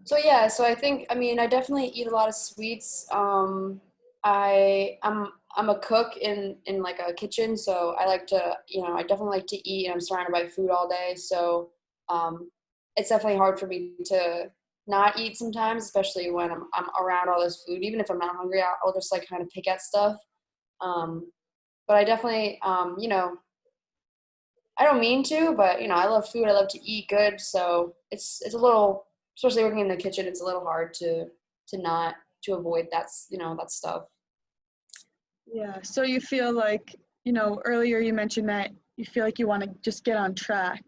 So yeah, so I think I mean I definitely eat a lot of sweets. I'm a cook in like a kitchen, so I like to I definitely like to eat, and I'm surrounded by food all day. So it's definitely hard for me to not eat sometimes, especially when I'm around all this food. Even if I'm not hungry, I'll just like kind of pick at stuff. Um, but I definitely I don't mean to, but I love food. I love to eat good, so it's a little, especially working in the kitchen, it's a little hard to not to avoid that stuff. Yeah. So you feel like, earlier you mentioned that you feel like you want to just get on track.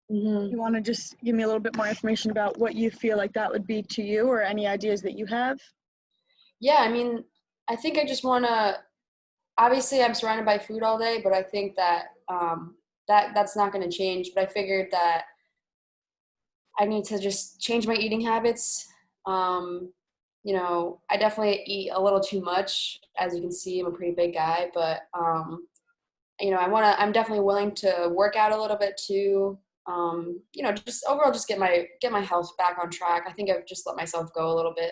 Hmm. You want to just give me a little bit more information about what you feel like that would be to you or any ideas that you have? Yeah, I mean, I think I just want to. Obviously, I'm surrounded by food all day, but I think that that's not going to change. But I figured that I need to just change my eating habits. Um, I definitely eat a little too much. As you can see, I'm a pretty big guy, but I'm definitely willing to work out a little bit too. Just overall just get my health back on track. I think I've just let myself go a little bit.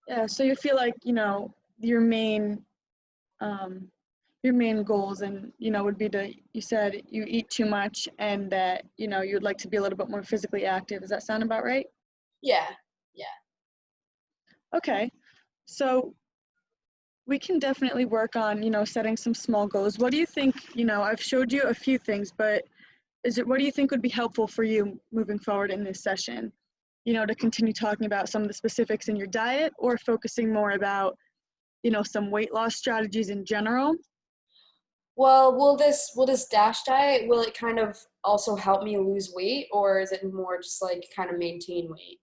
Yeah. So you feel like, your main um, your main goals and would be to, you said you eat too much and that you'd like to be a little bit more physically active. Does that sound about right? Yeah. Yeah. Okay, so we can definitely work on setting some small goals. What do you think? I've showed you a few things, but what do you think would be helpful for you moving forward in this session, to continue talking about some of the specifics in your diet or focusing more about some weight loss strategies in general? Well, will this dash diet, will it kind of also help me lose weight, or is it more just like kind of maintain weight?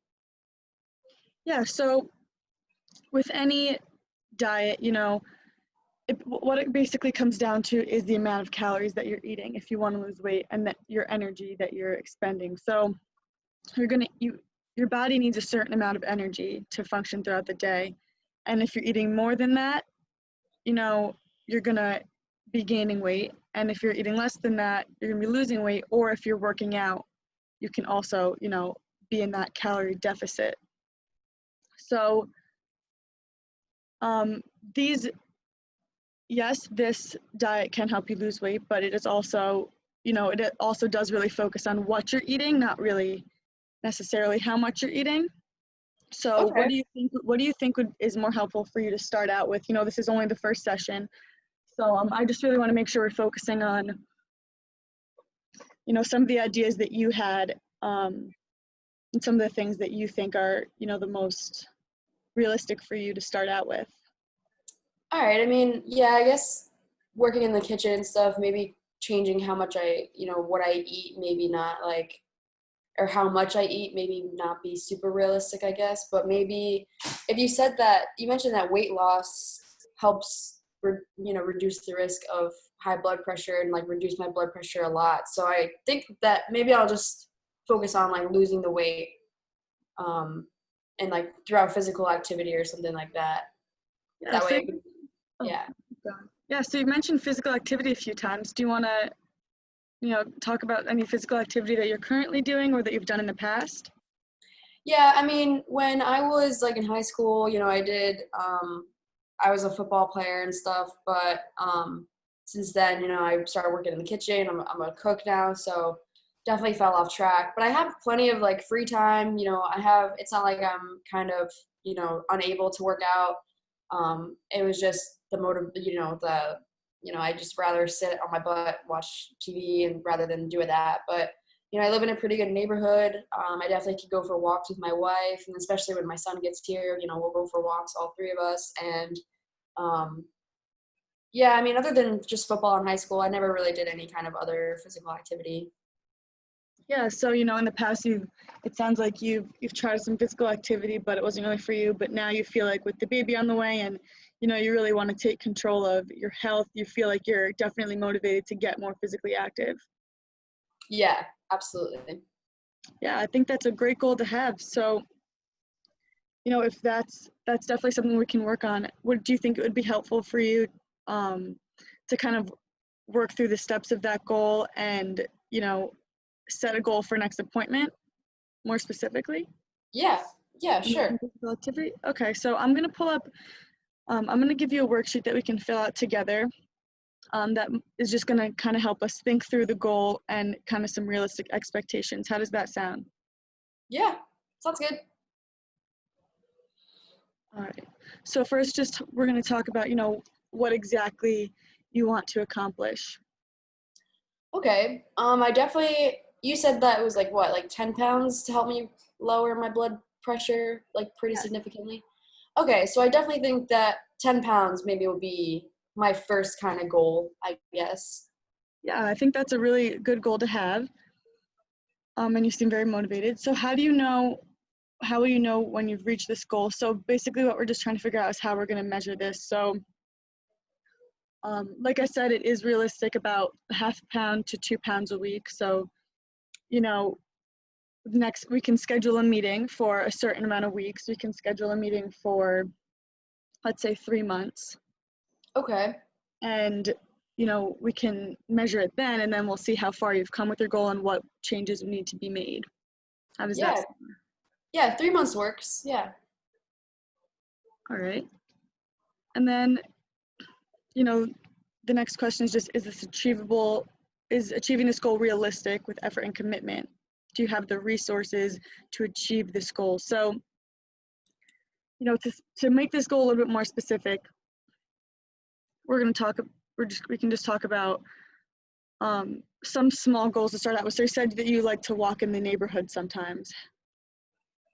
Yeah, so with any diet, what it basically comes down to is the amount of calories that you're eating if you want to lose weight and that your energy that you're expending. So your body needs a certain amount of energy to function throughout the day. And if you're eating more than that, you're gonna be gaining weight. And if you're eating less than that, you're gonna be losing weight. Or if you're working out, you can also, be in that calorie deficit. So um, these yes, this diet can help you lose weight, but it is also, it also does really focus on what you're eating, not really necessarily how much you're eating. So Okay. what do you think is more helpful for you to start out with? This is only the first session. So I just really want to make sure we're focusing on, some of the ideas that you had, and some of the things that you think are, the most realistic for you to start out with. All right. I mean, yeah, I guess working in the kitchen and stuff, maybe changing how much what I eat, maybe not like, or how much I eat, maybe not be super realistic, I guess. But maybe if you said that, you mentioned that weight loss helps, reduce the risk of high blood pressure and like reduce my blood pressure a lot. So I think that maybe I'll just focus on like losing the weight, um, and like throughout physical activity or something like that. Yeah. That way So I could, oh, yeah. yeah. So you mentioned physical activity a few times. Do you want to, talk about any physical activity that you're currently doing or that you've done in the past? Yeah, I mean, when I was like in high school, I was a football player and stuff, but since then, I started working in the kitchen. I'm a cook now, so definitely fell off track. But I have plenty of like free time. It's not like I'm kind of, unable to work out. It was just I just rather sit on my butt, watch TV, and rather than do that. But I live in a pretty good neighborhood. I definitely could go for walks with my wife, and especially when my son gets here, we'll go for walks, all three of us. And um, yeah, I mean, other than just football in high school, I never really did any kind of other physical activity. Yeah, so in the past it sounds like you've tried some physical activity, but it wasn't really for you. But now you feel like with the baby on the way and you really want to take control of your health, you feel like you're definitely motivated to get more physically active. Yeah, absolutely. Yeah, I think that's a great goal to have. So, if that's definitely something we can work on. What do you think it would be helpful for you um, to kind of work through the steps of that goal and, set a goal for next appointment more specifically? Yeah. Yeah, And then sure. physical activity. Okay, so I'm gonna pull up. I'm gonna give you a worksheet that we can fill out together. That is just gonna kind of help us think through the goal and kind of some realistic expectations. How does that sound? Yeah, sounds good. All right. So first, just we're gonna talk about, what exactly you want to accomplish. Okay. I definitely, you said that it was like what, like 10 pounds to help me lower my blood pressure, like pretty Yeah. significantly. Okay, so I definitely think that 10 pounds maybe would be my first kind of goal, I guess. Yeah, I think that's a really good goal to have. And you seem very motivated. So how will you know when you've reached this goal? So basically what we're just trying to figure out is how we're going to measure this. So like I said, it is realistic about half a pound to 2 pounds a week. So, you know, next we can schedule a meeting for a certain amount of weeks. We can schedule a meeting for, let's say, 3 months. Okay. And, we can measure it then, and then we'll see how far you've come with your goal and what changes need to be made. How does that Yeah. sound? Yeah, 3 months works. Yeah. All right. And then, you know, the next question is just, is this achievable? Is achieving this goal realistic with effort and commitment? Do you have the resources to achieve this goal? So, to make this goal a little bit more specific, we're going to talk, we can just talk about some small goals to start out with. So you said that you like to walk in the neighborhood sometimes. How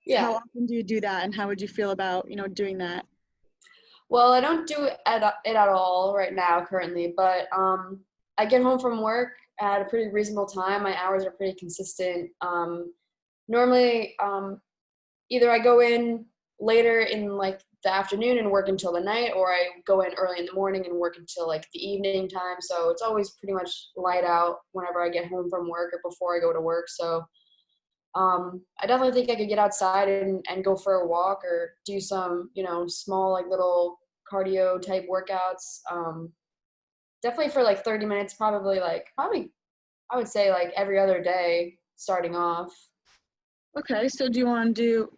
Yeah. often do you do that, and how would you feel about, doing that? Well, I don't do it at all right now currently, but I get home from work at a pretty reasonable time. My hours are pretty consistent. Normally, either I go in later in like the afternoon and work until the night, or I go in early in the morning and work until like the evening time. So it's always pretty much light out whenever I get home from work or before I go to work. So I definitely think I could get outside and go for a walk or do some, small like little cardio type workouts. Definitely for like 30 minutes, probably I would say like every other day starting off. Okay, so do you want to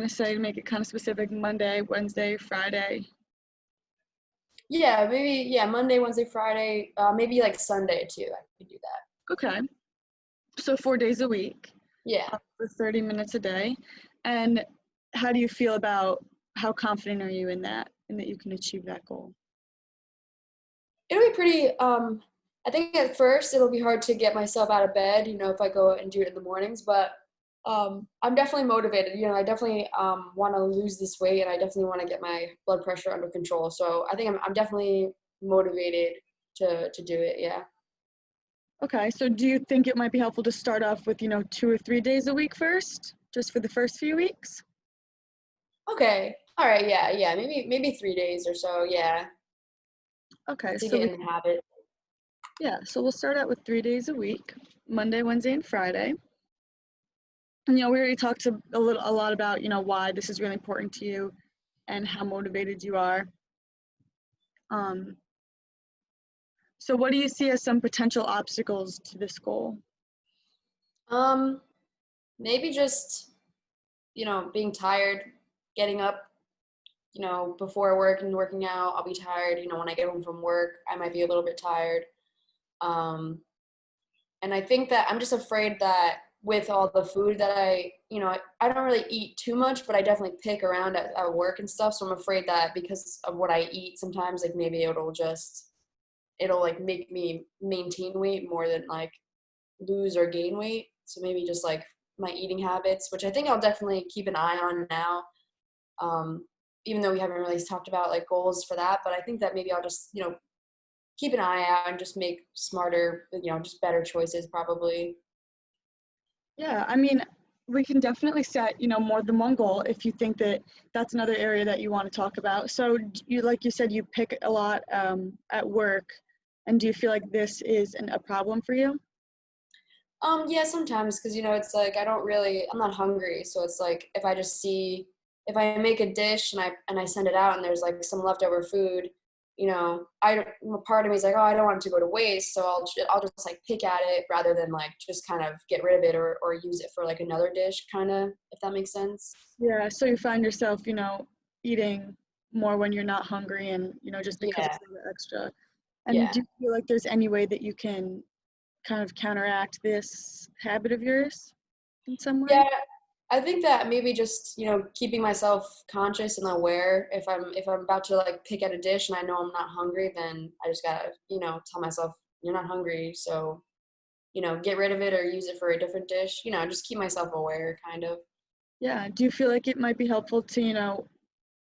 say, make it kind of specific, Monday, Wednesday, Friday? Yeah, maybe, yeah, Monday, Wednesday, Friday, maybe like Sunday too. I could do that. Okay, so 4 days a week, Yeah. for 30 minutes a day. And how do you feel about, how confident are you in that you can achieve that goal? It'll be pretty, I think at first it'll be hard to get myself out of bed, if I go and do it in the mornings, but I'm definitely motivated. I definitely want to lose this weight and I definitely want to get my blood pressure under control. So I think I'm definitely motivated to do it. Yeah. Okay, so do you think it might be helpful to start off with, 2 or 3 days a week first, just for the first few weeks? Okay. All right. Yeah. Yeah. Maybe 3 days or so. Yeah. Okay, To so get in the habit. so we'll start out with 3 days a week, Monday, Wednesday, and Friday. And we already talked a lot about, why this is really important to you and how motivated you are. Um, so what do you see as some potential obstacles to this goal? Um, Maybe just, being tired, getting up, before work and working out. I'll be tired. When I get home from work, I might be a little bit tired. Um, and I think that I'm just afraid that with all the food that I don't really eat too much, but I definitely pick around at work and stuff. So I'm afraid that because of what I eat, sometimes like maybe it'll like make me maintain weight more than like lose or gain weight. So maybe just like my eating habits, which I think I'll definitely keep an eye on now. Um, Even though we haven't really talked about like goals for that, but I think that maybe I'll just, keep an eye out and just make smarter, just better choices probably. Yeah, I mean, we can definitely set, more than one goal if you think that that's another area that you want to talk about. So like you said, you pick a lot at work, and do you feel like this is a problem for you? Yeah, sometimes because it's like I'm not hungry, so it's like if I make a dish and I send it out and there's like some leftover food, part of me is like, oh, I don't want it to go to waste, so I'll just like pick at it rather than like just kind of get rid of it or use it for like another dish, kind of, if that makes sense. Yeah, so you find yourself, eating more when you're not hungry and, just because Yeah, it's a little extra. And yeah. do you feel like there's any way that you can kind of counteract this habit of yours in some way? Yeah, I think that maybe just, keeping myself conscious and aware if I'm about to like pick at a dish and I know I'm not hungry, then I just gotta, tell myself you're not hungry, so, get rid of it or use it for a different dish. Just keep myself aware, kind of. Yeah. Do you feel like it might be helpful to,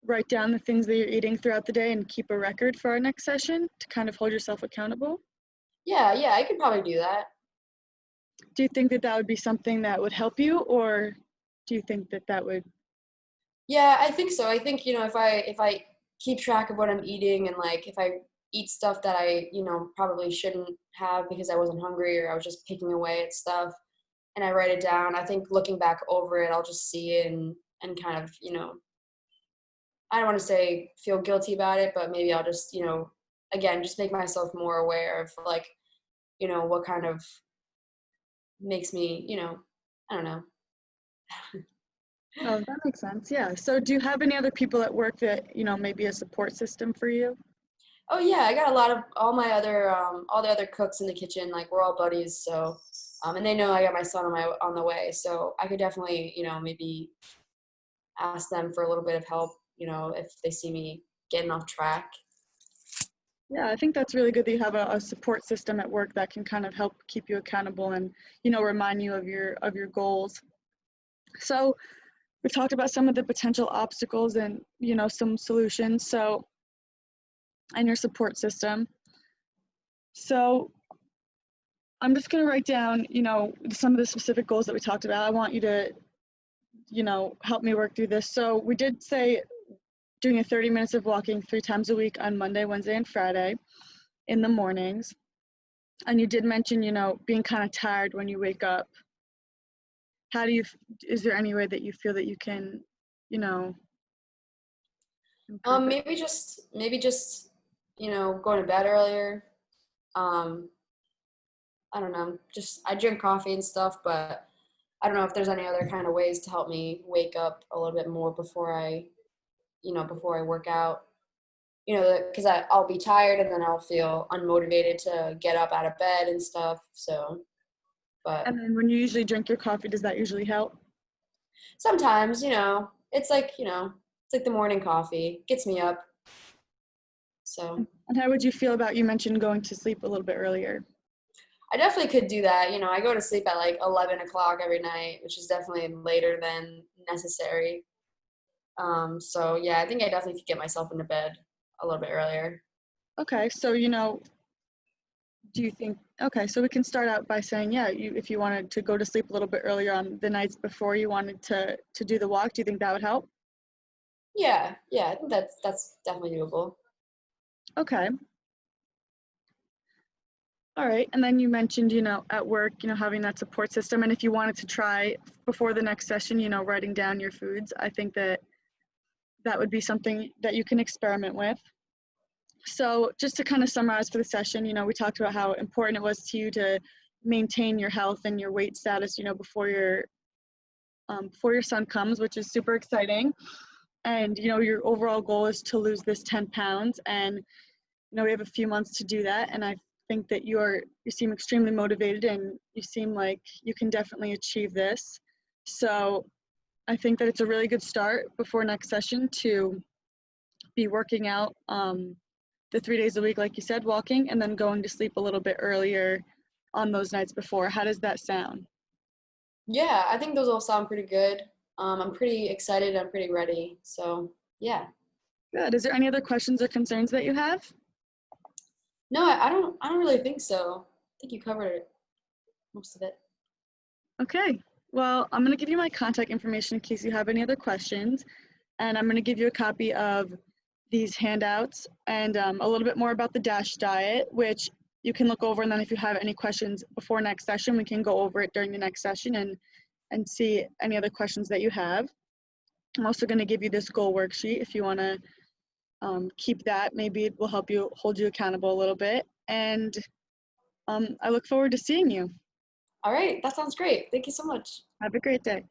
write down the things that you're eating throughout the day and keep a record for our next session to kind of hold yourself accountable? Yeah, yeah, I could probably do that. Do you think that that would be something that would help you, or do you think that that would? Yeah, I think so. I think, if I keep track of what I'm eating and like if I eat stuff that I, probably shouldn't have because I wasn't hungry or I was just picking away at stuff and I write it down, I think looking back over it, I'll just see it and kind of, I don't want to say feel guilty about it, but maybe I'll just, again, just make myself more aware of like, what kind of makes me, I don't know. Oh, that makes sense. Yeah. So do you have any other people at work that, maybe a support system for you? Oh yeah, I got a lot of all the other cooks in the kitchen. Like we're all buddies, so and they know I got my son on the way, so I could definitely maybe ask them for a little bit of help. If they see me getting off track. Yeah, I think that's really good that you have a support system at work that can kind of help keep you accountable and, remind you of your goals. So we've talked about some of the potential obstacles and, some solutions. So, and your support system. So I'm just going to write down, some of the specific goals that we talked about. I want you to, help me work through this. So we did say doing a 30 minutes of walking 3 times a week on Monday, Wednesday, and Friday in the mornings. And you did mention, being kind of tired when you wake up. How do you, is there any way that you feel that you can, you know, improve it? Maybe just going to bed earlier. Um, I don't know. Just I drink coffee and stuff, but I don't know if there's any other kind of ways to help me wake up a little bit more before I work out. Because I'll be tired and then I'll feel unmotivated to get up out of bed and stuff. So, but And then when you usually drink your coffee, does that usually help? sometimes, it's like the morning coffee gets me up. So And how would you feel about, you mentioned going to sleep a little bit earlier? I definitely could do that. I go to sleep at like 11 o'clock every night, which is definitely later than necessary. So yeah, I think I definitely could get myself into bed a little bit earlier. Okay, so, do you think, okay, so we can start out by saying, yeah, if you wanted to go to sleep a little bit earlier on the nights before you wanted to do the walk, do you think that would help? Yeah, yeah, I think that's definitely doable. Okay. All right. And then you mentioned, at work, having that support system. And if you wanted to try before the next session, writing down your foods, I think that that would be something that you can experiment with. So just to kind of summarize for the session, we talked about how important it was to you to maintain your health and your weight status, before your son comes, which is super exciting. And, your overall goal is to lose this 10 pounds. And, we have a few months to do that. And I think that you seem extremely motivated and you seem like you can definitely achieve this. So I think that it's a really good start before next session to be working out the 3 days a week, like you said, walking, and then going to sleep a little bit earlier on those nights before. How does that sound? Yeah, I think those all sound pretty good. I'm pretty excited. I'm pretty ready. So yeah. Good. Is there any other questions or concerns that you have? No, I don't really think so. I think you covered it, most of it. Okay. Well, I'm going to give you my contact information in case you have any other questions. And I'm going to give you a copy of these handouts and a little bit more about the DASH diet, which you can look over. And then if you have any questions before next session, we can go over it during the next session and see any other questions that you have. I'm also going to give you this goal worksheet if you want to keep that. Maybe it will help you hold you accountable a little bit. And I look forward to seeing you. All right, that sounds great. Thank you so much. Have a great day.